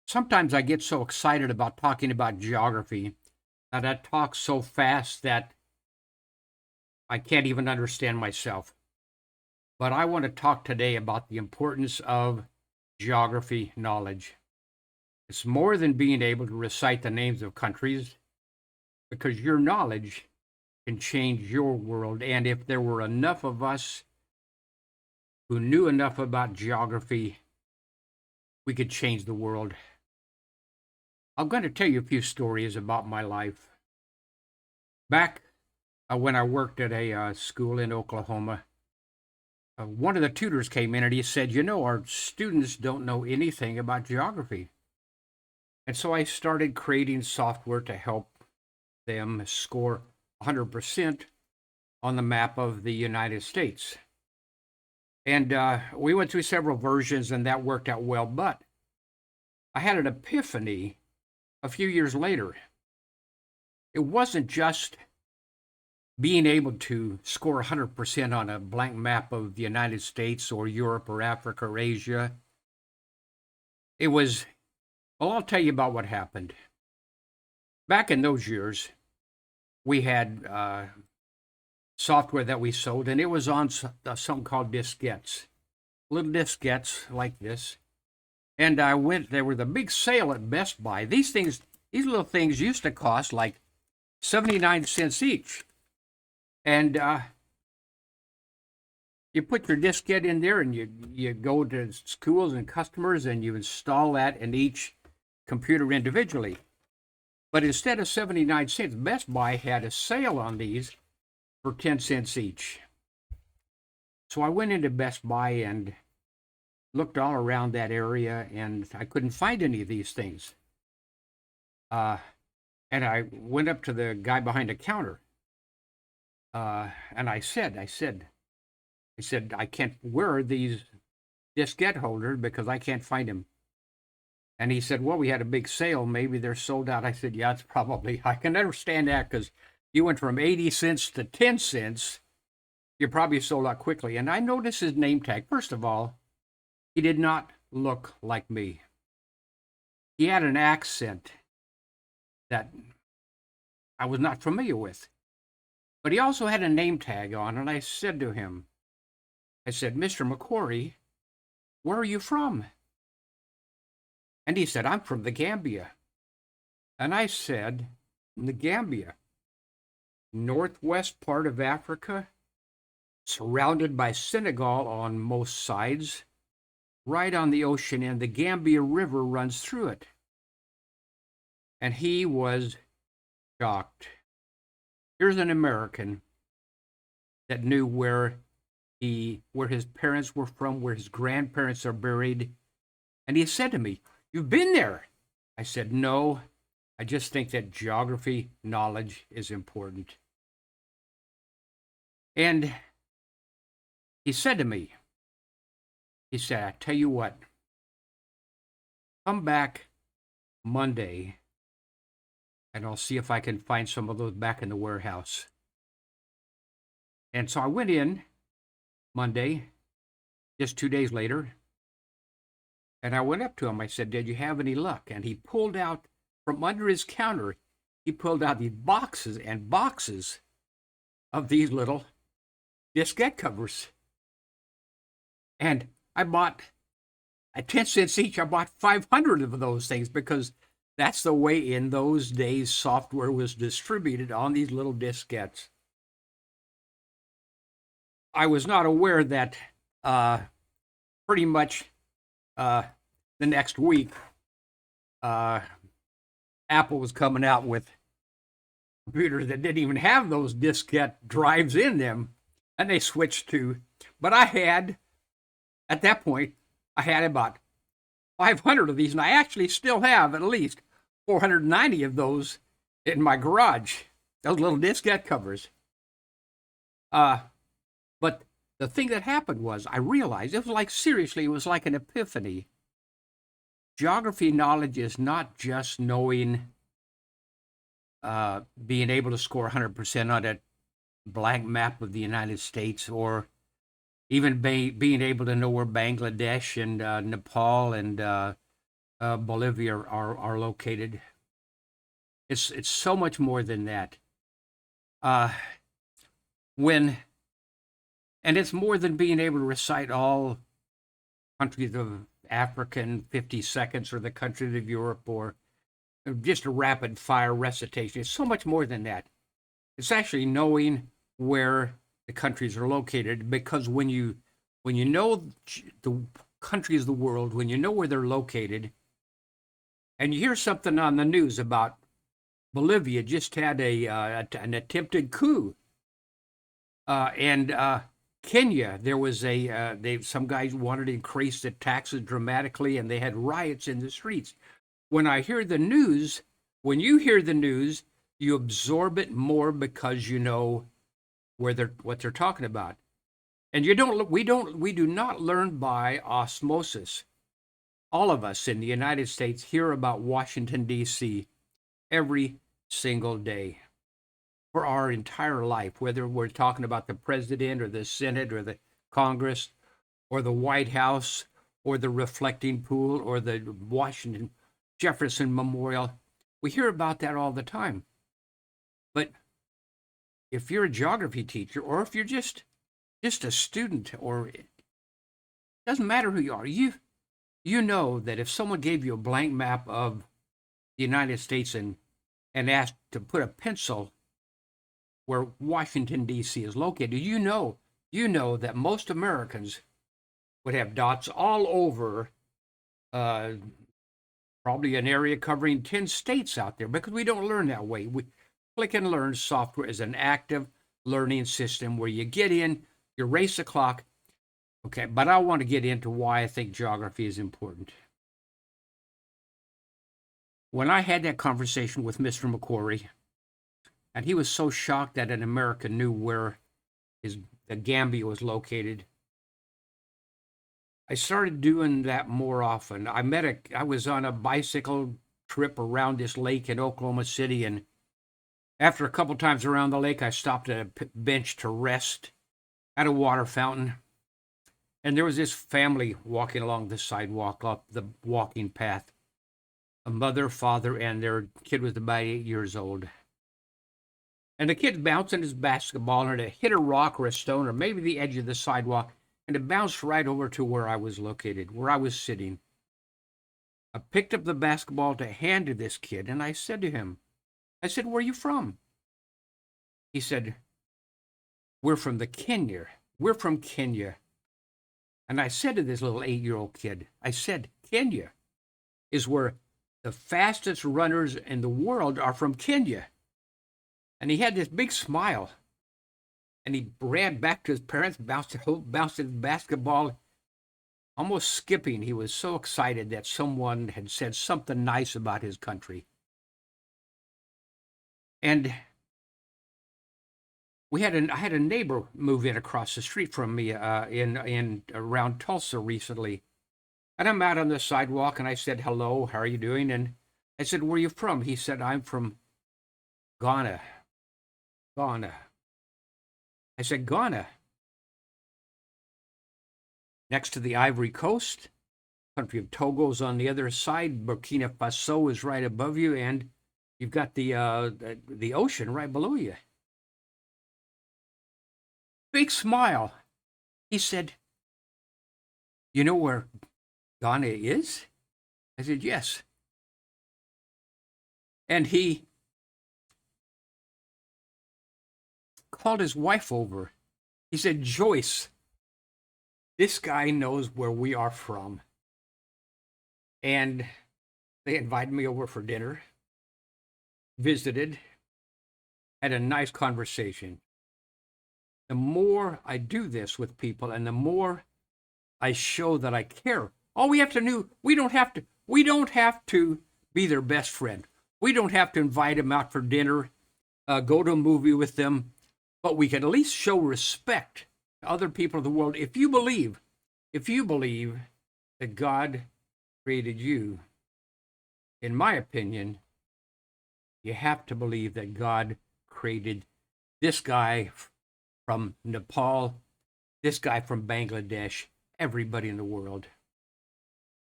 Sometimes I get so excited about talking about geography that I talk so fast that I can't even understand myself. But I want to talk today about the importance of geography knowledge. It's more than being able to recite the names of countries, because your knowledge can change your world. And if there were enough of us who knew enough about geography, we could change the world. I'm going to tell you a few stories about my life. Back when I worked at a school in Oklahoma, one of the tutors came in and he said, our students don't know anything about geography. And so I started creating software to help them score 100% on the map of the United States. And we went through several versions and that worked out well. But I had an epiphany a few years later. It wasn't just being able to score 100% on a blank map of the United States or Europe or Africa or Asia. I'll tell you about what happened. Back in those years, we had software that we sold, and it was on something called diskettes, little diskettes like this. And there was a big sale at Best Buy. These little things used to cost like 79 cents each. And you put your diskette in there and you go to schools and customers and you install that in each computer individually. But instead of 79 cents, Best Buy had a sale on these for 10 cents each. So I went into Best Buy and looked all around that area and I couldn't find any of these things. And I went up to the guy behind the counter. And I said, I can't, where are these diskette holders, because I can't find them. And he said, well, we had a big sale. Maybe they're sold out. I said, yeah, it's probably, I can understand that because you went from 80 cents to 10 cents. You're probably sold out quickly. And I noticed his name tag. First of all, he did not look like me. He had an accent that I was not familiar with. But he also had a name tag on, and I said to him, Mr. McCory, where are you from? And he said, I'm from the Gambia. And I said, the Gambia, northwest part of Africa, surrounded by Senegal on most sides, right on the ocean, and the Gambia River runs through it. And he was shocked. Here's an American that knew where his parents were from, where his grandparents are buried. And he said to me, you've been there. I said, no, I just think that geography knowledge is important. And he said to me, I tell you what, come back Monday and I'll see if I can find some of those back in the warehouse. And so I went in Monday, just 2 days later, and I went up to him. I said, did you have any luck? And he pulled out from under his counter, he pulled out these boxes and boxes of these little diskette covers. And I bought, at 10 cents each, I bought 500 of those things because that's the way in those days software was distributed on these little diskettes. I was not aware that pretty much the next week, Apple was coming out with computers that didn't even have those diskette drives in them, and they switched to, but at that point, I had about 500 of these, and I actually still have at least 490 of those in my garage, those little diskette covers. But the thing that happened was I realized it was like an epiphany. Geography knowledge is not just knowing, being able to score 100% on a blank map of the United States, or even being able to know where Bangladesh and Nepal and Bolivia are located. It's so much more than that. Uh, when and it's more than being able to recite all countries of Africa in 50 seconds or the countries of Europe or just a rapid fire recitation. It's so much more than that. It's actually knowing where the countries are located, because when you know the countries of the world, when you know where they're located, and you hear something on the news about Bolivia just had an attempted coup, and Kenya, there was some guys wanted to increase the taxes dramatically, and they had riots in the streets. When I hear the news, when you hear the news, you absorb it more because you know what they're talking about. And we do not learn by osmosis. All of us in the United States hear about Washington D.C. every single day for our entire life, whether we're talking about the president or the Senate or the Congress or the White House or the reflecting pool or the Washington Jefferson Memorial. We hear about that all the time. But if you're a geography teacher, or if you're just a student, or it doesn't matter who you are, you know that if someone gave you a blank map of the United States and asked to put a pencil where Washington D.C. is located, you know that most Americans would have dots all over, probably an area covering 10 states out there, because we don't learn that way. Click and Learn software is an active learning system where you get in, you race the clock. Okay, but I want to get into why I think geography is important. When I had that conversation with Mr. McQuarrie, and he was so shocked that an American knew where the Gambia was located, I started doing that more often. I was on a bicycle trip around this lake in Oklahoma City, and after a couple times around the lake, I stopped at a bench to rest at a water fountain. And there was this family walking along the sidewalk up the walking path. A mother, father, and their kid was about 8 years old. And the kid bouncing his basketball, and it hit a rock or a stone or maybe the edge of the sidewalk, and it bounced right over to where I was located, where I was sitting. I picked up the basketball to hand to this kid, and I said to him, "Where are you from?" He said, "We're from the Kenya. We're from Kenya." And I said to this little 8-year-old kid, I said, "Kenya is where the fastest runners in the world are from Kenya." And he had this big smile. And he ran back to his parents, bounced his basketball, almost skipping. He was so excited that someone had said something nice about his country. And I had a neighbor move in across the street from me in around Tulsa recently. And I'm out on the sidewalk, and I said, "Hello, how are you doing?" And I said, "Where are you from?" He said, "I'm from Ghana." Ghana. I said, "Ghana? Next to the Ivory Coast? Country of Togo's on the other side. Burkina Faso is right above you, and you've got the ocean right below you." Big smile. He said, "You know where Ghana is?" I said, "Yes." And he called his wife over. He said, "Joyce, this guy knows where we are from." And they invited me over for dinner, visited, had a nice conversation. The more I do this with people, and the more I show that I care, all we have to do, we don't have to be their best friend. We don't have to invite them out for dinner, go to a movie with them, but we can at least show respect to other people of the world. If you believe that God created you, in my opinion, you have to believe that God created this guy from Nepal, this guy from Bangladesh, everybody in the world.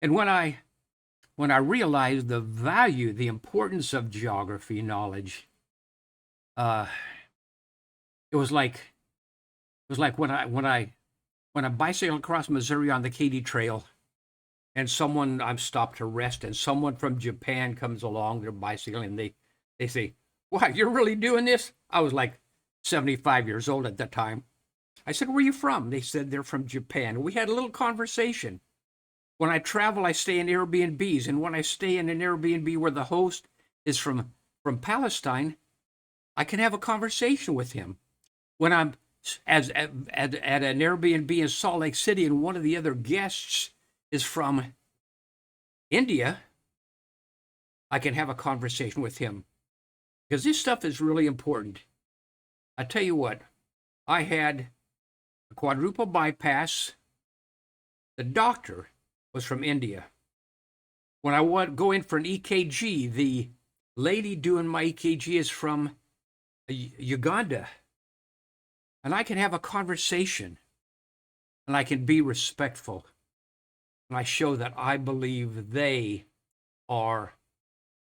And when I when I realized the value, the importance of geography knowledge, uh, it was like when I bicycled across Missouri on the Katy Trail, and I'm stopped to rest, and someone from Japan comes along, they're bicycling, and they say, "Wow, you're really doing this?" I was like 75 years old at the time. I said, "Where are you from?" They said they're from Japan. We had a little conversation. When I travel, I stay in Airbnbs, and when I stay in an Airbnb where the host is from Palestine, I can have a conversation with him. When I'm at an Airbnb in Salt Lake City, and one of the other guests is from India, I can have a conversation with him because this stuff is really important. I tell you what, I had a quadruple bypass. The doctor was from India. When I would go in for an EKG, the lady doing my EKG is from Uganda. And I can have a conversation, and I can be respectful. And I show that I believe they are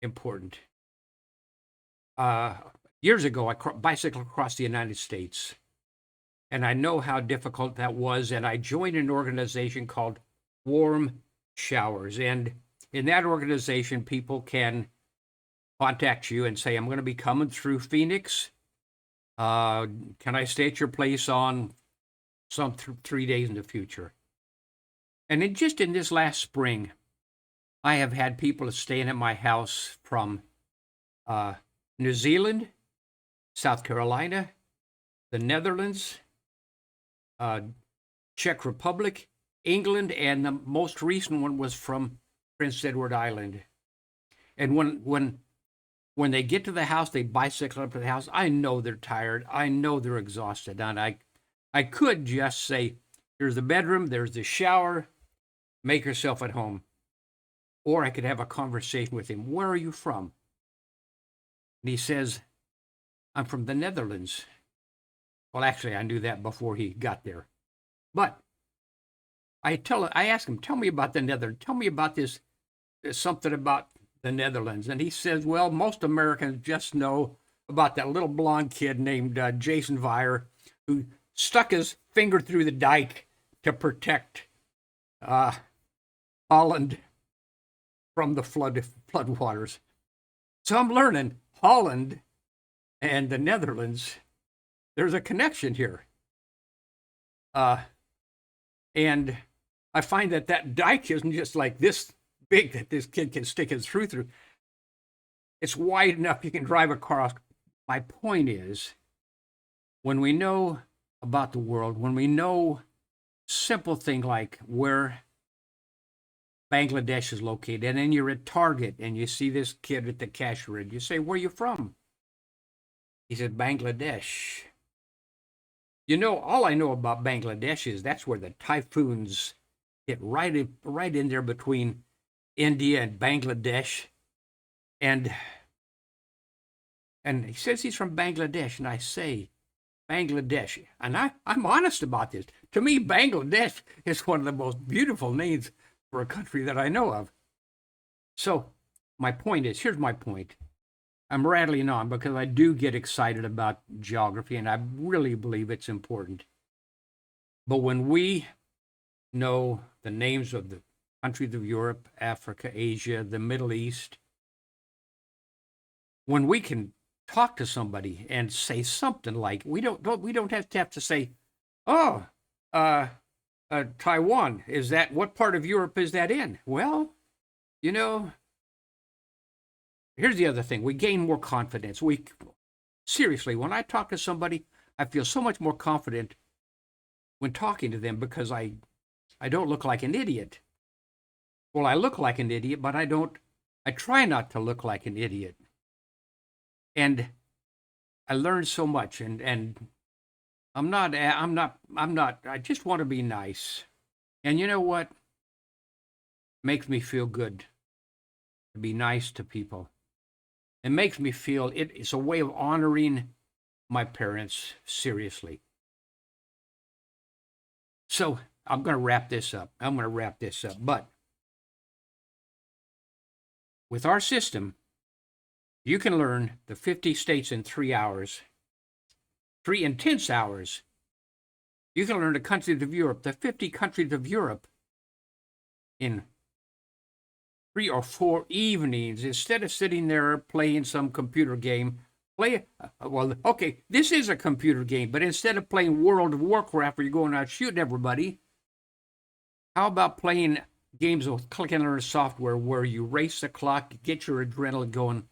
important. Years ago, I bicycled across the United States, and I know how difficult that was. And I joined an organization called Warm Showers. And in that organization, people can contact you and say, "I'm going to be coming through Phoenix. Can I stay at your place on some 3 days in the future?" And just in this last spring, I have had people staying at my house from New Zealand, South Carolina, the Netherlands, Czech Republic, England, and the most recent one was from Prince Edward Island. And when they get to the house, they bicycle up to the house. I know they're tired. I know they're exhausted. And I could just say, "Here's the bedroom, there's the shower, make yourself at home." Or I could have a conversation with him. "Where are you from?" And he says, "I'm from the Netherlands." Well, actually, I knew that before he got there. But I ask him, "Tell me about the Netherlands. Tell me about this, something about the Netherlands." And he says, "Well, most Americans just know about that little blonde kid named Jason Vire, who stuck his finger through the dike to protect Holland from the floodwaters." So I'm learning Holland and the Netherlands. There's a connection here, and I find that dike isn't just like this big that this kid can stick his through. It's wide enough you can drive across. My point is, when we know about the world, when we know simple thing like where Bangladesh is located, and then you're at Target and you see this kid at the cash register, you say, "Where are you from?" He said, "Bangladesh." You know, all I know about Bangladesh is that's where the typhoons hit right in there between India and Bangladesh. And he says he's from Bangladesh, and I say, Bangladesh. And I'm honest about this. To me, Bangladesh is one of the most beautiful names for a country that I know of. So my point is, here's my point. I'm rattling on because I do get excited about geography, and I really believe it's important. But when we know the names of the countries of Europe, Africa, Asia, the Middle East, when we can talk to somebody and say something like, we don't have to say, "Oh, Taiwan, is that, what part of Europe is that in?" Well, you know, here's the other thing. We gain more confidence. Seriously, when I talk to somebody, I feel so much more confident when talking to them because I don't look like an idiot. Well, I look like an idiot, but I try not to look like an idiot. And I learned so much, and I just want to be nice. And you know what? Makes me feel good to be nice to people. It makes me feel it's a way of honoring my parents seriously. So I'm going to wrap this up. But With our system, you can learn the 50 states in 3 hours, 3 intense hours. You can learn the countries of Europe, the 50 countries of Europe, in 3 or 4 evenings instead of sitting there playing some computer game. Okay, this is a computer game, but instead of playing World of Warcraft where you're going out shooting everybody, how about playing games with click and learn software where you race the clock, get your adrenaline going,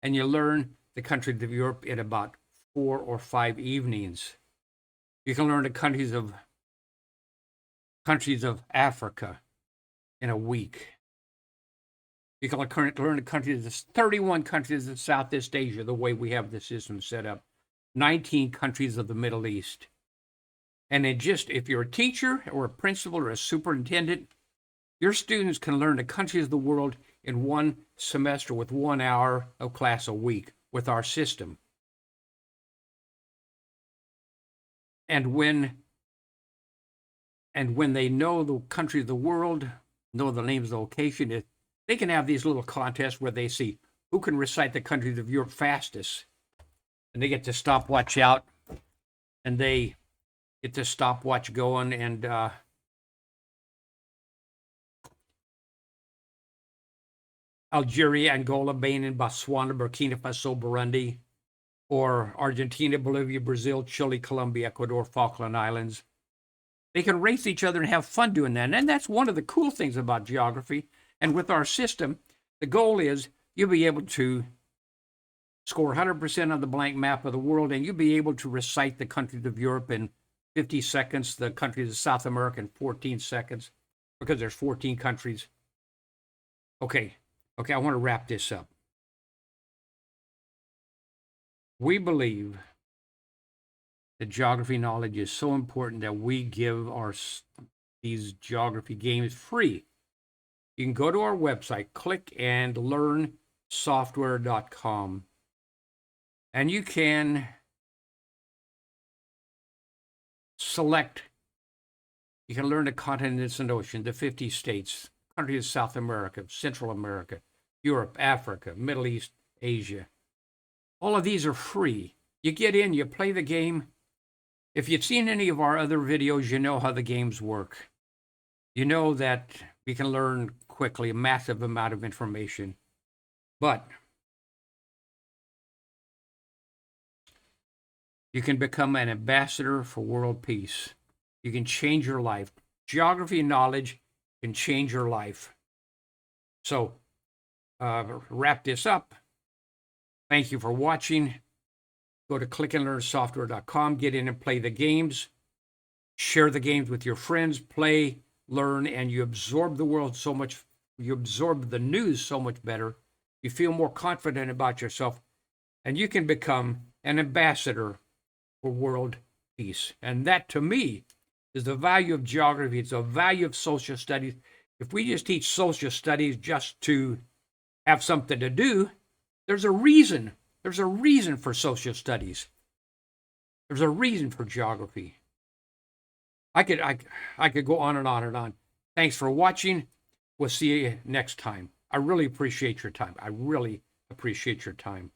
and you learn the countries of Europe in about 4 or 5 evenings. You can learn the countries of Africa in a week. You can learn the countries, 31 countries of Southeast Asia, the way we have the system set up, 19 countries of the Middle East. And if you're a teacher or a principal or a superintendent, your students can learn the countries of the world in 1 semester with 1 hour of class a week with our system. And when they know the country of the world, know the names of the location, they can have these little contests where they see who can recite the countries of Europe fastest. And they get the stopwatch out, and they get the stopwatch going, and Algeria, Angola, Benin, Botswana, Burkina Faso, Burundi, or Argentina, Bolivia, Brazil, Chile, Colombia, Ecuador, Falkland Islands. They can race each other and have fun doing that. And that's one of the cool things about geography. And with our system, the goal is you'll be able to score 100% on the blank map of the world, and you'll be able to recite the countries of Europe in 50 seconds, the countries of South America in 14 seconds, because there's 14 countries. Okay, I want to wrap this up. We believe that geography knowledge is so important that we give these geography games free. You can go to our website, clickandlearnsoftware.com, and you can select, you can learn the continents and oceans, the 50 states, countries of South America, Central America, Europe, Africa, Middle East, Asia. All of these are free. You get in, you play the game. If you've seen any of our other videos, you know how the games work. You know that we can learn quickly a massive amount of information. But you can become an ambassador for world peace. You can change your life. Geography knowledge can change your life. So, wrap this up. Thank you for watching. Go to clickandlearnsoftware.com, get in and play the games. Share the games with your friends, play, learn, and you absorb the world so much, you absorb the news so much better. You feel more confident about yourself, and you can become an ambassador for world peace. And that, to me, is the value of geography. It's the value of social studies. If we just teach social studies just to have something to do, there's a reason. There's a reason for social studies. There's a reason for geography. I could go on and on and on. Thanks for watching. We'll see you next time. I really appreciate your time. I really appreciate your time.